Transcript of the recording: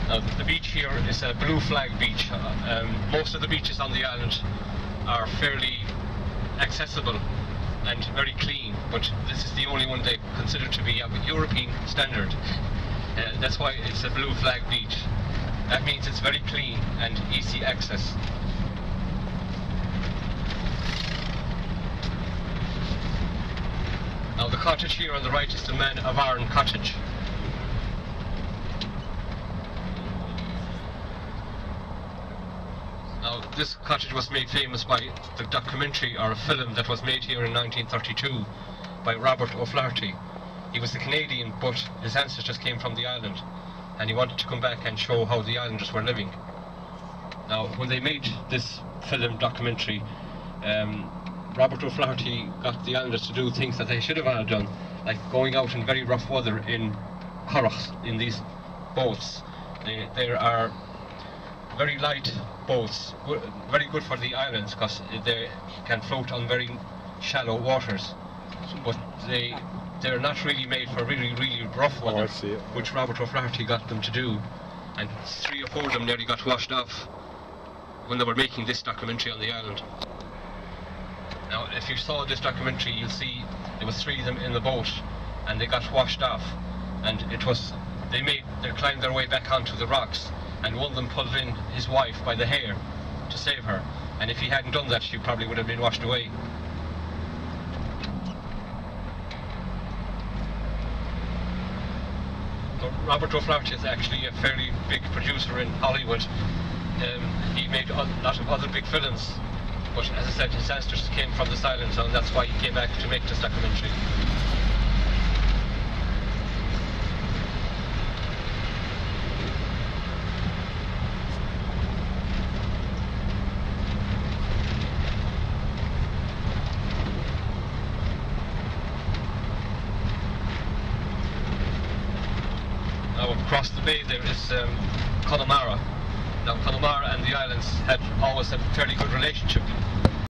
Now the beach here is a blue flag beach. Most of the beaches on the island are fairly accessible and very clean, but this is the only one they consider to be of European standard. That's why it's a blue flag beach. That means it's very clean and easy access. Now the cottage here on the right is the Man of Aran cottage. Now this cottage was made famous by the documentary or a film that was made here in 1932 by Robert O'Flaherty. He was a Canadian, but his ancestors came from the island, and he wanted to come back and show how the islanders were living. Now when they made this film documentary, Robert O'Flaherty got the islanders to do things that they should have done, like going out in very rough weather in curraghs, in these boats. There are very light boats, very good for the islands because they can float on very shallow waters, but they're not really made for really rough weather, which Robert O'Flaherty got them to do, and 3 or 4 of them nearly got washed off when they were making this documentary on the island. Now if you saw this documentary, you'll see there was 3 of them in the boat and they got washed off, and they climbed their way back onto the rocks, and one of them pulled in his wife by the hair to save her, and if he hadn't done that, she probably would have been washed away. Robert O'Flaherty is actually a fairly big producer in Hollywood. He made a lot of other big films, but as I said, his ancestors came from this island, and that's why he came back to make this documentary. Now across the bay there is Connemara. Now Connemara and the islands had always had a fairly good relationship.